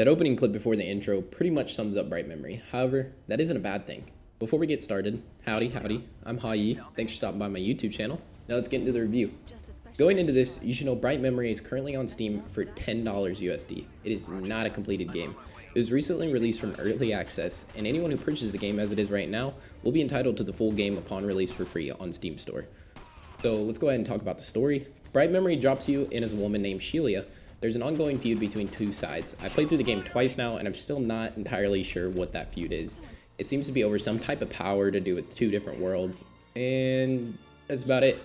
That opening clip before the intro pretty much sums up Bright Memory. However, that isn't a bad thing. Before we get started, howdy, I'm Hayi. Thanks for stopping by my YouTube channel. Now let's get into the review. Going into this, you should know Bright Memory is currently on Steam for $10 USD. It is not a completed game. It was recently released from early access, and anyone who purchases the game as it is right now will be entitled to the full game upon release for free on Steam Store. So let's go ahead and talk about the story. Bright Memory drops you in as a woman named Shelia. There's an ongoing feud between two sides. I played through the game twice now, and I'm still not entirely sure what that feud is. It seems to be over some type of power to do with two different worlds, and that's about it.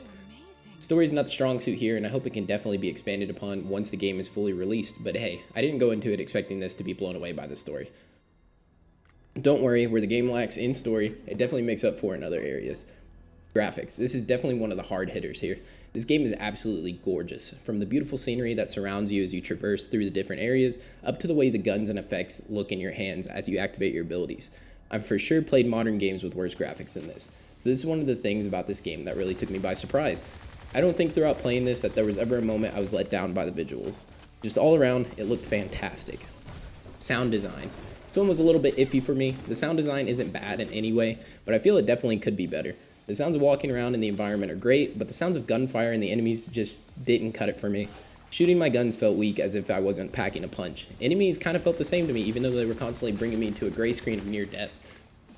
Story's not the strong suit here, and I hope it can definitely be expanded upon once the game is fully released, but hey, I didn't go into it expecting this to be blown away by the story. Don't worry, where the game lacks in story, it definitely makes up for in other areas. Graphics. This is definitely one of the hard hitters here. This game is absolutely gorgeous, from the beautiful scenery that surrounds you as you traverse through the different areas, up to the way the guns and effects look in your hands as you activate your abilities. I've for sure played modern games with worse graphics than this, so this is one of the things about this game that really took me by surprise. I don't think throughout playing this that there was ever a moment I was let down by the visuals. Just all around, it looked fantastic. Sound design. This one was a little bit iffy for me. The sound design isn't bad in any way, but I feel it definitely could be better. The sounds of walking around in the environment are great, but the sounds of gunfire and the enemies just didn't cut it for me. Shooting my guns felt weak, as if I wasn't packing a punch. Enemies kind of felt the same to me, even though they were constantly bringing me to a gray screen of near death.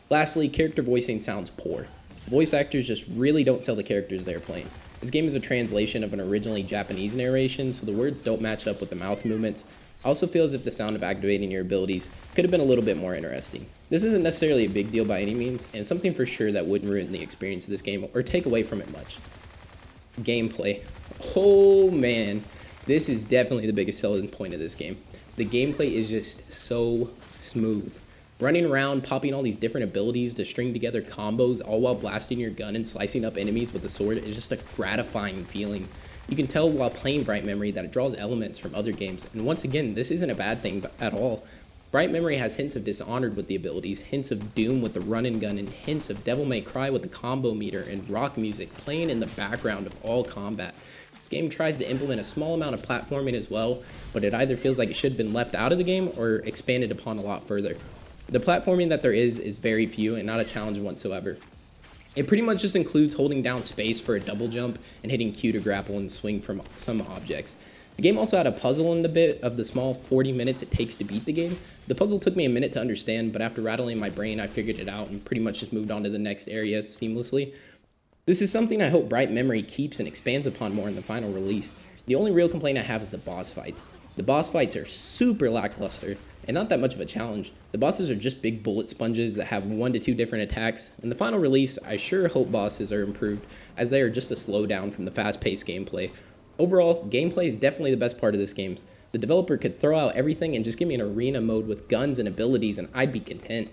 Lastly, character voicing sounds poor. Voice actors just really don't sell the characters they're playing. This game is a translation of an originally Japanese narration, so the words don't match up with the mouth movements. I also feel as if the sound of activating your abilities could have been a little bit more interesting. This isn't necessarily a big deal by any means, and something for sure that wouldn't ruin the experience of this game or take away from it much. Gameplay. Oh man, this is definitely the biggest selling point of this game. The gameplay is just so smooth. Running around, popping all these different abilities to string together combos, all while blasting your gun and slicing up enemies with a sword is just a gratifying feeling. You can tell while playing Bright Memory that it draws elements from other games, and once again, this isn't a bad thing at all. Bright Memory has hints of Dishonored with the abilities, hints of Doom with the run and gun, and hints of Devil May Cry with the combo meter and rock music playing in the background of all combat. This game tries to implement a small amount of platforming as well, but it either feels like it should have been left out of the game or expanded upon a lot further. The platforming that there is very few and not a challenge whatsoever. It pretty much just includes holding down space for a double jump and hitting Q to grapple and swing from some objects. The game also had a puzzle in the bit of the small 40 minutes it takes to beat the game. The puzzle took me a minute to understand, but after rattling my brain I figured it out and pretty much just moved on to the next area seamlessly. This is something I hope Bright Memory keeps and expands upon more in the final release. The only real complaint I have is the boss fights. The boss fights are super lackluster and not that much of a challenge. The bosses are just big bullet sponges that have 1 to 2 different attacks. In the final release, I sure hope bosses are improved, as they are just a slowdown from the fast-paced gameplay. Overall, gameplay is definitely the best part of this game. The developer could throw out everything and just give me an arena mode with guns and abilities and I'd be content.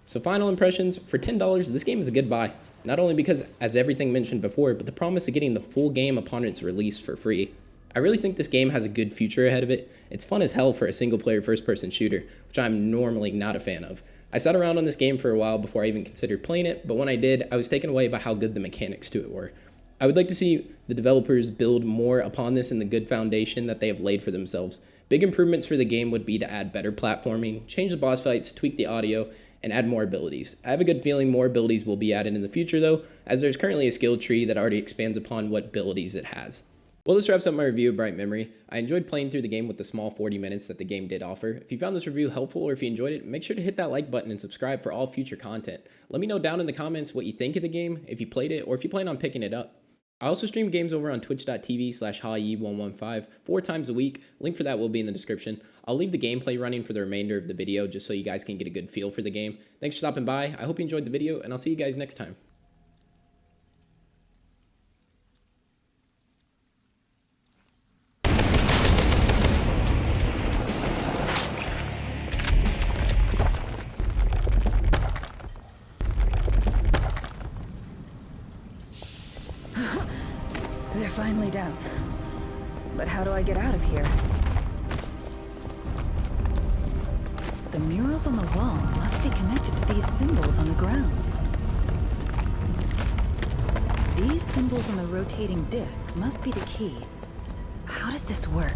So final impressions, for $10, this game is a good buy. Not only because, as everything mentioned before, but the promise of getting the full game upon its release for free. I really think this game has a good future ahead of it. It's fun as hell for a single-player first-person shooter, which I'm normally not a fan of. I sat around on this game for a while before I even considered playing it, but when I did, I was taken away by how good the mechanics to it were. I would like to see the developers build more upon this and the good foundation that they have laid for themselves. Big improvements for the game would be to add better platforming, change the boss fights, tweak the audio, and add more abilities. I have a good feeling more abilities will be added in the future though, as there's currently a skill tree that already expands upon what abilities it has. Well, this wraps up my review of Bright Memory. I enjoyed playing through the game with the small 40 minutes that the game did offer. If you found this review helpful or if you enjoyed it, make sure to hit that like button and subscribe for all future content. Let me know down in the comments what you think of the game, if you played it, or if you plan on picking it up. I also stream games over on twitch.tv/Hayi115 4 times a week. Link for that will be in the description. I'll leave the gameplay running for the remainder of the video just so you guys can get a good feel for the game. Thanks for stopping by. I hope you enjoyed the video, and I'll see you guys next time. They're finally down. But how do I get out of here? The murals on the wall must be connected to these symbols on the ground. These symbols on the rotating disc must be the key. How does this work?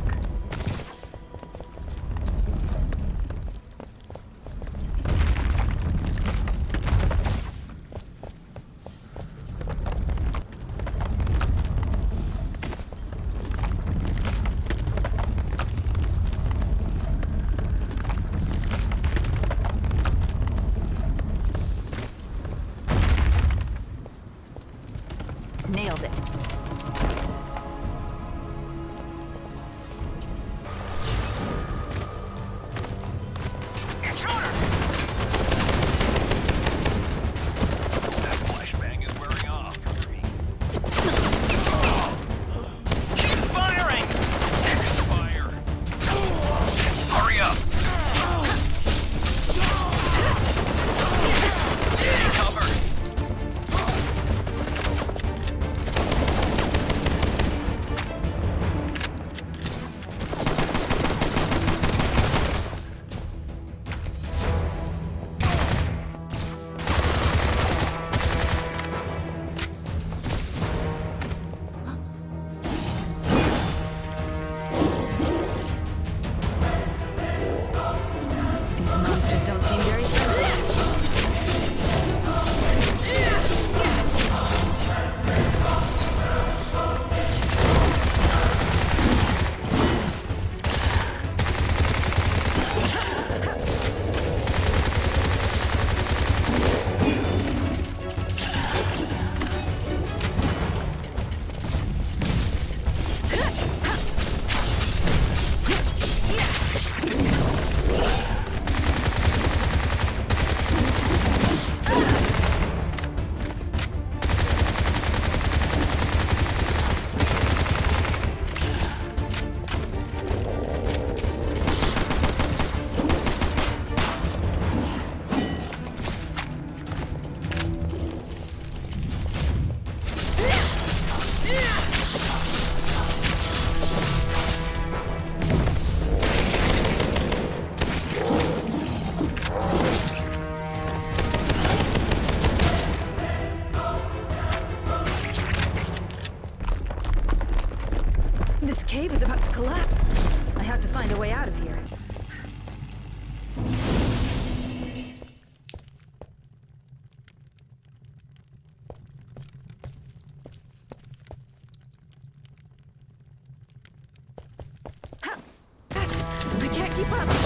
cave is about to collapse. I have to find a way out of here. Ha! Fast! I can't keep up!